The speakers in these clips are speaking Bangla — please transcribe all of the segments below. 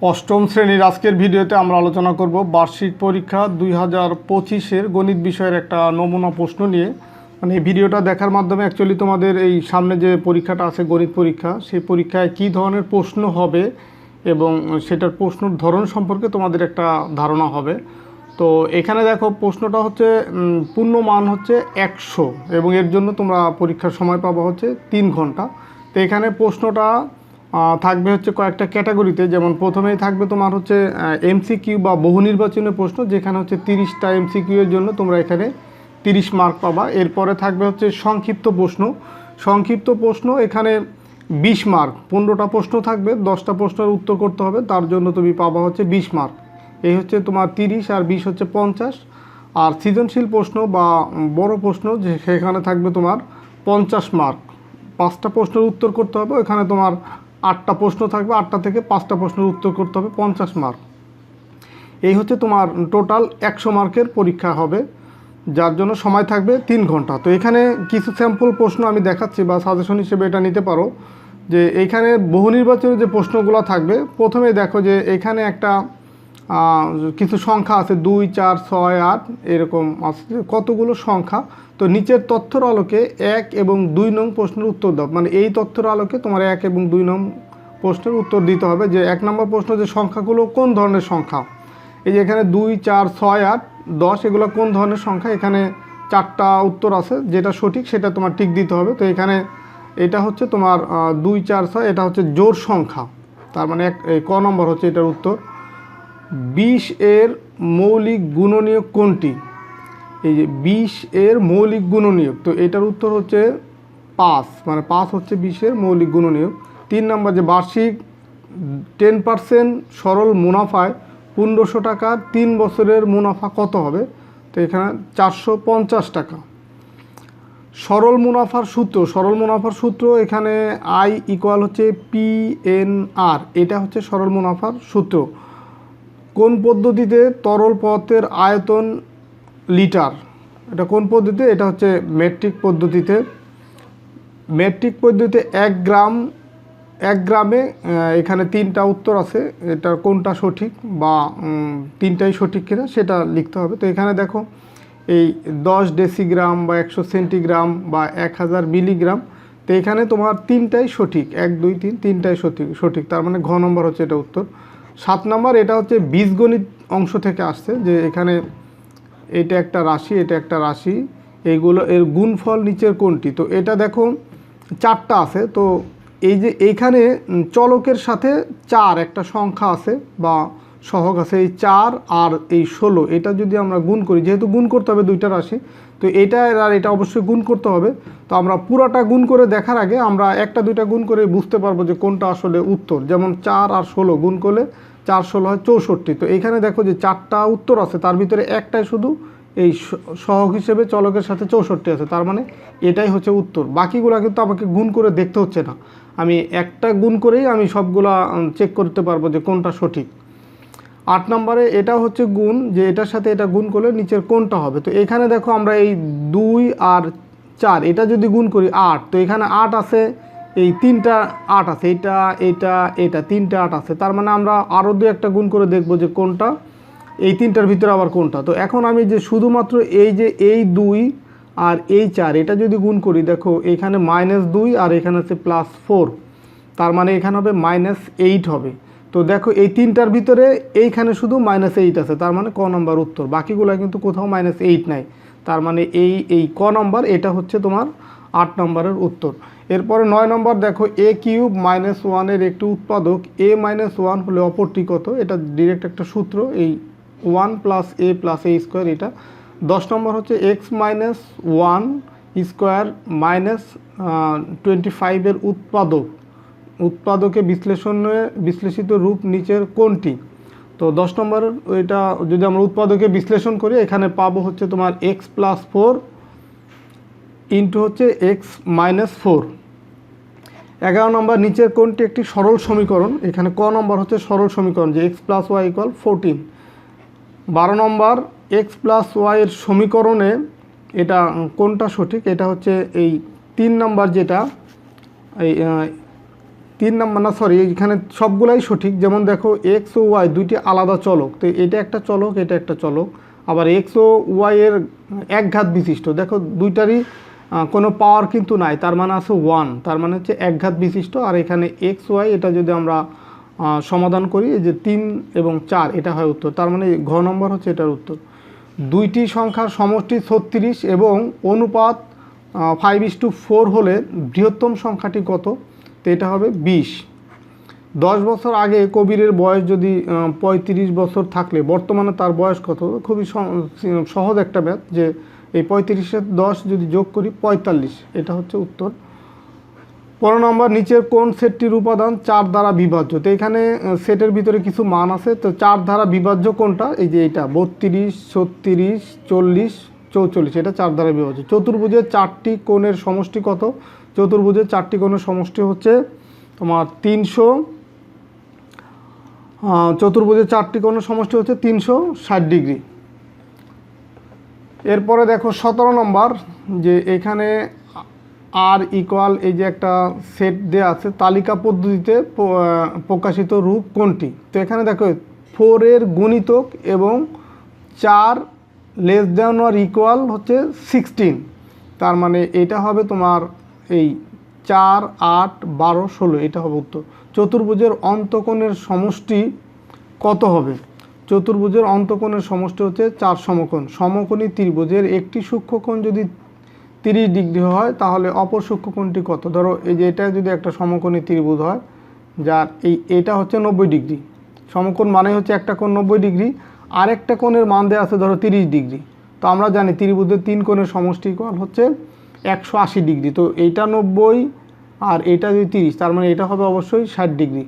অষ্টম শ্রেণীর আজকের ভিডিওতে আমরা আলোচনা করব বার্ষিক পরীক্ষা 2025-এর গণিত বিষয়ের একটা নমুনা প্রশ্ন নিয়ে। মানে এই ভিডিওটা দেখার মাধ্যমে অ্যাকচুয়ালি তোমাদের এই সামনে যে পরীক্ষাটা আছে গণিত পরীক্ষা, সেই পরীক্ষায় কী ধরনের প্রশ্ন হবে এবং সেটার প্রশ্নের ধরন সম্পর্কে তোমাদের একটা ধারণা হবে। তো এখানে দেখো প্রশ্নটা হচ্ছে পূর্ণমান হচ্ছে 100 এবং এর জন্য তোমরা পরীক্ষার সময় পাবা হচ্ছে 3 ঘন্টা। তো এখানে প্রশ্নটা থাকবে হচ্ছে কয়েকটা ক্যাটাগরিতে, যেমন প্রথমেই থাকবে তোমার হচ্ছে এমসিকিউ বা বহু নির্বাচনের প্রশ্ন, যেখানে হচ্ছে 30টা এমসিকিউ এর জন্য তোমরা এখানে 30 মার্ক পাবা। এরপরে থাকবে হচ্ছে সংক্ষিপ্ত প্রশ্ন এখানে 20 মার্ক, 15টা প্রশ্ন থাকবে, 10টা প্রশ্নের উত্তর করতে হবে, তার জন্য তুমি পাবা হচ্ছে 20 মার্ক। এই হচ্ছে তোমার 30 আর 20 হচ্ছে 50। আর সৃজনশীল প্রশ্ন বা বড় প্রশ্ন যে সেখানে থাকবে তোমার 50 মার্ক, 5টা প্রশ্নের উত্তর করতে হবে, ওখানে তোমার 8টা প্রশ্ন থাকবে, 8টা থেকে 5টা প্রশ্নের উত্তর করতে হবে, 50 মার্ক। এই হচ্ছে তোমার টোটাল 100 মার্কের পরীক্ষা হবে, যার জন্য সময় থাকবে 3 ঘন্টা। তো এখানে কিছু স্যাম্পল প্রশ্ন আমি দেখাচ্ছি বা সাজেশন হিসেবে এটা নিতে পারো। যে এইখানে বহু নির্বাচনের যে প্রশ্নগুলো থাকবে, প্রথমে দেখো যে এখানে একটা কিছু সংখ্যা আছে 2, 4, 6, 8 এরকম আছে কতগুলো সংখ্যা। তো নিচের তথ্যের আলোকে 1 এবং 2 নং প্রশ্নের উত্তর দাও। মানে এই তথ্যের আলোকে তোমার 1 এবং 2 নং প্রশ্নের উত্তর দিতে হবে। যে 1 নম্বর প্রশ্ন, যে সংখ্যাগুলো কোন ধরনের সংখ্যা। এই যে এখানে 2, 4, 6, 8, 10 এগুলো কোন ধরনের সংখ্যা। এখানে 4টা উত্তর আছে, যেটা সঠিক সেটা তোমার টিক দিতে হবে। তো এখানে এটা হচ্ছে তোমার 2, 4, 6 এটা হচ্ছে জোড় সংখ্যা, তার মানে ক নম্বর হচ্ছে এটার উত্তর। 20 এর মৌলিক গুণনীয়ক কোনটি। এই যে 20 এর মৌলিক গুণনীয়ক, তো এটার উত্তর হচ্ছে 5, মানে 5 হচ্ছে 20 এর মৌলিক গুণনীয়ক। 3 নম্বর, যে বার্ষিক 10% সরল মুনাফায় 1500 টাকার 3 বছরের মুনাফা কত হবে। তো এখানে 450 টাকা। সরল মুনাফার সূত্র এখানে আই ইকুয়াল হচ্ছে PNR, এটা হচ্ছে সরল মুনাফার সূত্র। কোন পদ্ধতিতে তরল পদার্থের আয়তন লিটার। এটা কোন পদ্ধতিতে, এটা হচ্ছে মেট্রিক পদ্ধতিতে। 1 গ্রামে এখানে 3টা উত্তর আছে, এটা কোনটা সঠিক বা 3টাই সঠিক কিনা সেটা লিখতে হবে। তো এখানে দেখো এই 10 ডেসিগ্রাম বা 100 সেন্টিগ্রাম বা 1000 মিলিগ্রাম। তো এখানে তোমার 3টাই সঠিক, 1, 2, 3 3টাই সঠিক, তার মানে ঘ নম্বর হচ্ছে এটা উত্তর। 7 নম্বর, এটা হচ্ছে বীজগণিত অংশ থেকে আসছে। যে এখানে এটা একটা রাশি, এটা একটা রাশি, এইগুলো এর গুণফল নিচের কোনটি। তো এটা দেখো 4টা আছে। তো এই যে এইখানে চলকের সাথে 4 একটা সংখ্যা আছে বা সহগ আছে, এই 4 আর এই 16, এটা যদি আমরা গুণ করি, যেহেতু গুণ করতে হবে 2টা রাশি, তো এটা আর এটা অবশ্যই গুণ করতে হবে। তো আমরা পুরাটা গুণ করে দেখার আগে আমরা 1টা 2টা গুণ করে বুঝতে পারবো যে কোনটা আসলে উত্তর। যেমন 4 আর 16 গুণ করলে 4 16 হয় 64। তো এখানে দেখো যে 4টা উত্তর আছে, তার ভিতরে একটাই শুধু এই সহগ হিসেবে চলকের সাথে 64 আছে, তার মানে এটাই হচ্ছে উত্তর। বাকিগুলো কিন্তু আমাকে গুণ করে দেখতে হচ্ছে না, আমি একটা গুণ করেই আমি সবগুলা চেক করতে পারবো যে কোনটা সঠিক। 8 নম্বরে এটা হচ্ছে গুণ, যে এটার সাথে এটা গুণ করলে নিচের কোনটা হবে। তো এখানে দেখো আমরা এই 2 আর 4 এটা যদি গুণ করি 8, তো এখানে 8 আছে, এই 3টা 8 আছে, এটা 3টা 8 আছে, তার মানে আমরা আরও 2-1টা গুণ করে দেখব যে কোনটা এই 3টার ভিতরে আবার কোনটা। তো এখন আমি যে শুধুমাত্র এই যে এই 2 আর এই 4 এটা যদি গুণ করি, দেখো এখানে -2 আর এখানে আছে +4, তার মানে এখানে হবে -8 হবে। তো দেখো এই 3টার ভিতরে এইখানে শুধু -8 আছে, তার মানে ক নম্বর উত্তর। বাকিগুলো কিন্তু কোথাও -8 নাই, তার মানে এই ক নম্বর এটা হচ্ছে তোমার 8 নম্বরের উত্তর। এরপরে 9 নম্বর, দেখো a³ -1 এর একটি উৎপাদক a - 1 হলে অপরটি কত। এটা ডিরেক্ট একটা সূত্র, এই 1 + a + a²। এটা 10 নম্বর হচ্ছে x - 1² -25 এর উৎপাদকে বিশ্লেষিত রূপ নিচের কোনটি। তো 10 নম্বর এটা যদি আমরা উৎপাদকে বিশ্লেষণ করি, এখানে পাবো হচ্ছে তোমার x + 4 ইন্টু হচ্ছে x - 4। 11 নম্বর, নিচের কোনটি একটি সরল সমীকরণ। এখানে ক নম্বর হচ্ছে সরল সমীকরণ, যে x + y = 14। 12 নম্বর, x + y এর সমীকরণে এটা কোনটা সঠিক। এটা হচ্ছে এই 3 নম্বর, যেটা এই 3 নম্বর না সরি এখানে সবগুলাই সঠিক। যেমন দেখো এক্স ও ওয়াই দুইটি আলাদা চলক, তো এটা একটা চলক এটা একটা চলক। আবার এক্স ও ওয়াই এর একঘাত বিশিষ্ট, দেখো দুইটারই কোনো পাওয়ার কিন্তু নাই, তার মানে আছে 1, তার মানে হচ্ছে একঘাত বিশিষ্ট। আর এখানে এক্স ওয়াই এটা যদি আমরা সমাধান করি এই যে 3 এবং 4 এটা হয় উত্তর, তার মানে ঘ নম্বর হচ্ছে এটার উত্তর। দুইটি সংখ্যার সমষ্টি 36 এবং অনুপাত 5:4 হলে বৃহত্তম সংখ্যাটি কত? তো এটা হবে 20। 10 বছর আগে কবিরের বয়স যদি 35 বছর থাকলে বর্তমানে তার বয়স কত? খুবই সহজ একটা ম্যাথ, যে এই 35-এর 10 যদি যোগ করি 45, এটা হচ্ছে উত্তর। 15 নম্বর, নিচের কোন সেটটির উপাদান 4 দ্বারা বিভাজ্য? তো এখানে সেটের ভিতরে কিছু মান আছে, তো 4 দ্বারা বিভাজ্য কোনটা? এই যে এটা 32, 36, 40, 44, এটা 4 দ্বারা বিভাজ্য। চতুর্ভুজের 4টি কোণের সমষ্টি কত? চতুর্ভুজের 4টি কোণের সমষ্টি হচ্ছে তোমার 300, চতুর্ভুজের 4টি কোণের সমষ্টি হচ্ছে 360 ডিগ্রি। এরপরে দেখো 17 নম্বর, যে এখানে আর ইকুয়াল এই যে একটা সেট দেওয়া আছে, তালিকা পদ্ধতিতে প্রকাশিত রূপ কোনটি? তো এখানে দেখো 4 এর গুণিতক এবং 4 লেস দ্যান অর ইকুয়াল হচ্ছে 16, তার মানে এটা হবে তোমার এই 4, 8, 12, 16, এটা হবে উত্তর। চতুর্ভুজের অন্তকোণের সমষ্টি কত হবে? চতুর্ভুজের অন্তকোণের সমষ্টি হচ্ছে 4 সমকোণ। সমকোণী ত্রিভুজের একটি সূক্ষ্মকোণ যদি 30 ডিগ্রি হয় তাহলে অপর সূক্ষ্মকোণটি কত? ধরো এই যে এটা যদি একটা সমকোণী ত্রিভুজ হয়, যার এটা হচ্ছে 90 ডিগ্রি, সমকোণ মানে হচ্ছে একটা কোণ 90 ডিগ্রি, আর একটা কোণের মান দেওয়া আছে ধরো 30 ডিগ্রি। তো আমরা জানি ত্রিভুজের 3 কোণের সমষ্টি ইকুয়াল হচ্ছে 180 ডিগ্রি। তো এইটা 90 আর এটা যদি 30, তার মানে এটা হবে অবশ্যই 60 ডিগ্রি।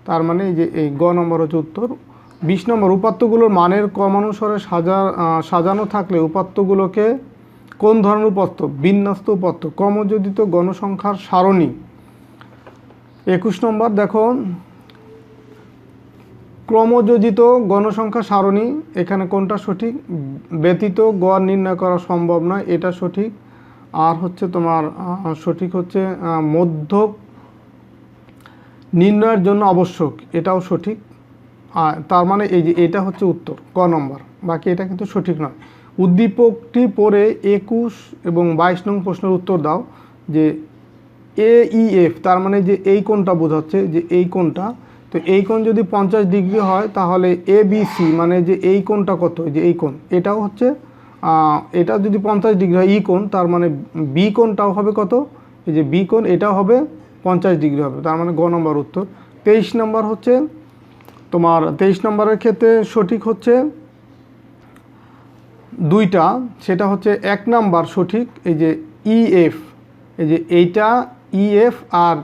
তার মানে এই যে এই গ নম্বর হচ্ছে উত্তর। 20 নম্বর, উপাত্তগুলোর মানের ক্রমানুসারে সাজানো থাকলে উপাত্তগুলোকে কোন ধরনের উপাত্ত? বিন্যস্ত উপাত্ত, ক্রমযোজিত গণসংখ্যার সারণী। 21 নম্বর দেখো ক্রমযোজিত গণসংখ্যা সারণী, এখানে কোনটা সঠিক? ব্যতীত গড় নির্ণয় করা সম্ভব নয়, এটা সঠিক। আর হচ্ছে তোমার সঠিক হচ্ছে মধ্যক নির্ণয়ের জন্য আবশ্যক, এটাও সঠিক। তার মানে এই যে এটা হচ্ছে উত্তর ক নম্বর, বাকি এটা কিন্তু সঠিক নয়। উদ্দীপকটি পড়ে 21 এবং 22 নং প্রশ্নের উত্তর দাও। যে AEF তার মানে যে এই কোণটা বোঝাচ্ছে, যে এই কোণটা, তো এই কোণ যদি 50 ডিগ্রি হয় তাহলে ABC মানে যে এই কোণটা কত? যে এই কোণ, এটাও হচ্ছে এটা যদি 50 ডিগ্রি হয় ই কোণ, তার মানে বি কোণটাও হবে কত? এই যে বি কোণ, এটাও হবে 50 ডিগ্রি হবে, তার মানে গ নম্বর উত্তর। 23 নম্বর হচ্ছে তোমার 23 নম্বরের ক্ষেত্রে সঠিক হচ্ছে দুইটা, সেটা হচ্ছে 1 নাম্বার সঠিক, এই যে EF, এই যে এইটা EF আর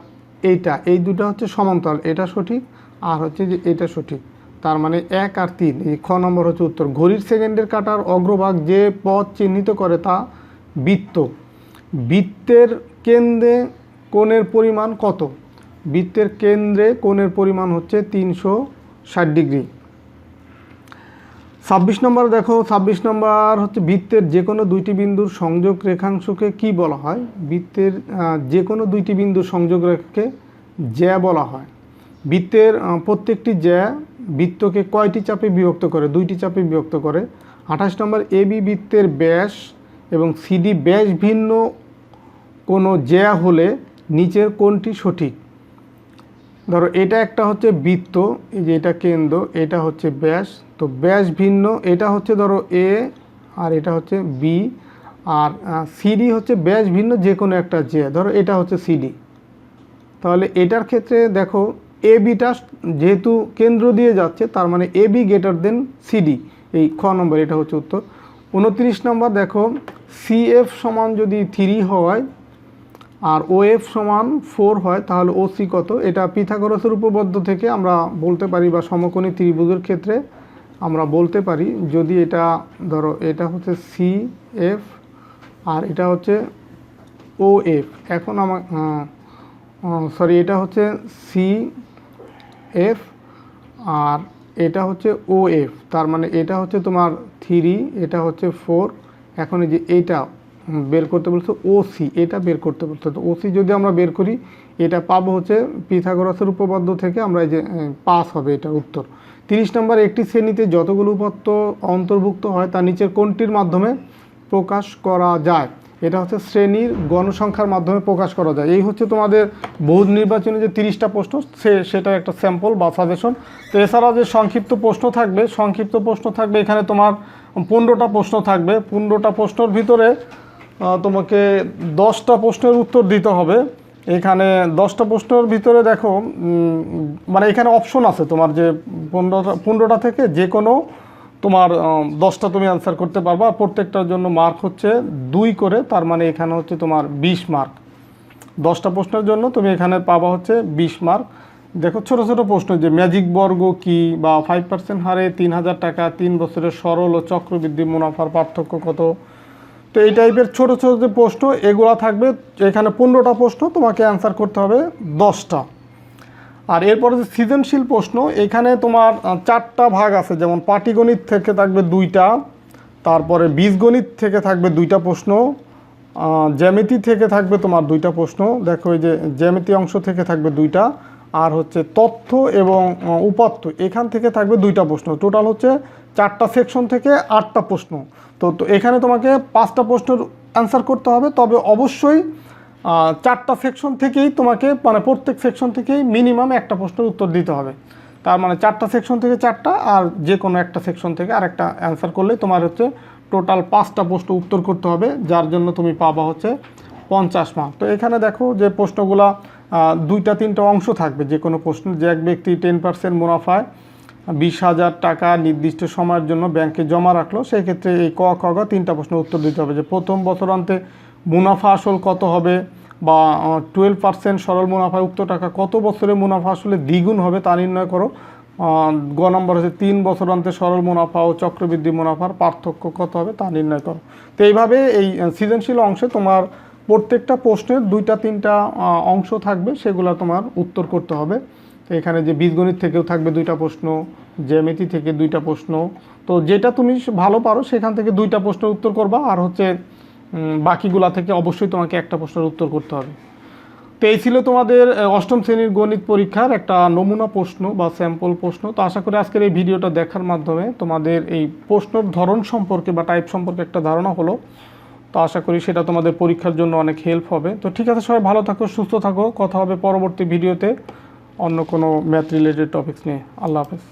এইটা, এই দুটো হচ্ছে সমান্তরাল, এটা সঠিক। আর হচ্ছে যে এটা সঠিক, তার মানে 1 আর 3, এই খ নম্বর হচ্ছে উত্তর। ঘড়ির সেকেন্ডের কাঁটার অগ্রভাগ যে পথ চিহ্নিত করে তা বৃত্ত। বৃত্তের কেন্দ্রে কোণের পরিমাণ কত? বৃত্তের কেন্দ্রে কোণের পরিমাণ হচ্ছে 360 ডিগ্রি। 26 নম্বর দেখো, 26 নম্বর হচ্ছে বৃত্তের যে কোনো দুইটি বিন্দুর সংযোগ রেখাংশকে কি বলা হয়? বৃত্তের যে কোনো দুইটি বিন্দুর সংযোগ রেখাকে জ্যা বলা হয়। বৃত্তের প্রত্যেকটি জ্যা বৃত্তকে কয়টি চাপে বিভক্ত করে? 2টি চাপে বিভক্ত করে। 28 নম্বর, AB বৃত্তের ব্যাস এবং CD ব্যাস ভিন্ন কোনো জ্যা হলে নিচের কোনটি সঠিক? ধরো এটা একটা হচ্ছে বৃত্ত, এই যে এটা কেন্দ্র, এটা হচ্ছে ব্যাস, তো ব্যাস ভিন্ন, এটা হচ্ছে ধরো A আর এটা হচ্ছে B, আর CD হচ্ছে ব্যাস ভিন্ন যে কোনো একটা জ্যা, ধরো এটা হচ্ছে CD। তাহলে এটার ক্ষেত্রে দেখো ABটা যেহেতু কেন্দ্র দিয়ে যাচ্ছে, তার মানে AB গ্রেটার দেন CD, এই খ নম্বর, এটা হচ্ছে উত্তর। 29 নম্বর দেখো CF সমান যদি 3 হয় আর OF সমান 4 হয় তাহলে OC কত? এটা পিথাগোরাসের উপপাদ্য থেকে আমরা বলতে পারি, বা সমকোণী ত্রিভুজের ক্ষেত্রে আমরা বলতে পারি। যদি এটা ধরো এটা হচ্ছে CF আর এটা হচ্ছে OF, এখন আমার সরি এটা হচ্ছে CF আর এটা হচ্ছে OF, তার মানে এটা হচ্ছে তোমার 3, এটা হচ্ছে 4। এখন এই যে এইটা বের করতে বলছে ওসি, এটা বের করতে বলছে। তো ওসি যদি আমরা বের করি এটা পাবো হচ্ছে পিথাগোরাসের উপপাদ্য থেকে, আমরা এই যে পাস হবে এটা উত্তর। 30 নম্বর, একটি শ্রেণীতে যতগুলো উপাত্ত অন্তর্ভুক্ত হয় তা নিচের কোনটির মাধ্যমে প্রকাশ করা যায়? এটা হচ্ছে শ্রেণীর গণসংখ্যার মাধ্যমে প্রকাশ করা যায়। এই হচ্ছে তোমাদের বহু নির্বাচনে যে 30টা প্রশ্ন, সেটা একটা স্যাম্পল বা সাজেশন। তো এছাড়া যে সংক্ষিপ্ত প্রশ্ন থাকবে এখানে তোমার 15টা প্রশ্ন থাকবে। 15টা প্রশ্নের ভিতরে তোমাকে 10টা প্রশ্নের উত্তর দিতে হবে। এখানে 10টা প্রশ্নের ভিতরে দেখো মানে এখানে অপশন আছে তোমার, যে 15টা থেকে যে কোনো তোমার 10টা তুমি অ্যান্সার করতে পারবা। প্রত্যেকটার জন্য মার্ক হচ্ছে 2 করে, তার মানে এখানে হচ্ছে তোমার 20 মার্ক। 10টা প্রশ্নের জন্য তুমি এখানে পাবা হচ্ছে 20 মার্ক। দেখো ছোট ছোট প্রশ্ন, যে ম্যাজিক বর্গ কি, বা 5% হারে 3000 টাকা, 3 বছরের সরল ও চক্রবৃদ্ধি মুনাফার পার্থক্য কত। তো এই টাইপের ছোট ছোট যে প্রশ্ন এগুলো থাকবে। এখানে 15টা প্রশ্ন, তোমাকে অ্যান্সার করতে হবে 10টা। আর এরপরে যে সৃজনশীল প্রশ্ন, এখানে তোমার 4টা ভাগ আছে, যেমন পাটিগণিত থেকে থাকবে 2টা, তারপরে বীজগণিত থেকে থাকবে 2টা প্রশ্ন, জ্যামিতি থেকে থাকবে তোমার 2টা প্রশ্ন। দেখো এই যে জ্যামিতি অংশ থেকে থাকবে 2টা, আর হচ্ছে তথ্য এবং উপাত্ত এখান থেকে থাকবে 2টা প্রশ্ন। টোটাল হচ্ছে 4টা সেকশন থেকে 8টা প্রশ্ন। তো এখানে তোমাকে 5টা প্রশ্নের অ্যান্সার করতে হবে, তবে অবশ্যই 4টা সেকশন থেকেই তোমাকে, মানে প্রত্যেক সেকশন থেকেই মিনিমাম একটা প্রশ্নের উত্তর দিতে হবে। তার মানে 4টা সেকশন থেকে 4টা, আর যে কোনো একটা সেকশন থেকে আর একটা অ্যান্সার করলেই তোমার হচ্ছে টোটাল 5টা প্রশ্ন উত্তর করতে হবে, যার জন্য তুমি পাবা হচ্ছে 50 মার্ক। তো এখানে দেখো যে প্রশ্নগুলা 2টা 3টা অংশ থাকবে যে কোনো প্রশ্ন। যে এক ব্যক্তি 10% মুনাফায় 20,000 টাকা নির্দিষ্ট সময়ের জন্য ব্যাংকে জমা রাখলো, সেই ক্ষেত্রে এই ক খ গ 3টা প্রশ্নের উত্তর দিতে হবে। যে প্রথম বছরান্তে মুনাফা আসল কত হবে, বা 12% সরল মুনাফায় উক্ত টাকা কত বছরে মুনাফা আসলে দ্বিগুণ হবে তা নির্ণয় করো। গ নম্বর হচ্ছে 3 বছরান্তে সরল মুনাফা ও চক্রবৃদ্ধি মুনাফার পার্থক্য কত হবে তা নির্ণয় করো। তো এইভাবে এই সৃজনশীল অংশে তোমার প্রত্যেকটা প্রশ্নের 2টা 3টা অংশ থাকবে, সেগুলো তোমার উত্তর করতে হবে। তো এখানে যে বীজগণিত থেকেও থাকবে 2টা প্রশ্ন, জ্যামিতি থেকে 2টা প্রশ্ন। তো যেটা তুমি ভালো পারো সেখান থেকে 2টা প্রশ্নের উত্তর করবা, আর হচ্ছে বাকিগুলা থেকে অবশ্যই তোমাকে একটা প্রশ্নের উত্তর করতে হবে। তো এই ছিল তোমাদের 8ম শ্রেণীর গণিত পরীক্ষার একটা নমুনা প্রশ্ন বা স্যাম্পল প্রশ্ন। তো আশা করি আজকের এই ভিডিওটা দেখার মাধ্যমে তোমাদের এই প্রশ্নের ধরন সম্পর্কে বা টাইপ সম্পর্কে একটা ধারণা হলো। তো আশা করি সেটা তোমাদের পরীক্ষার জন্য অনেক হেল্প হবে। তো ঠিক আছে, সবাই ভালো থাকো, সুস্থ থাকো। কথা হবে পরবর্তী ভিডিওতে অন্য কোনো ম্যাথ রিলেটেড টপিকস নিয়ে। আল্লাহ হাফেজ।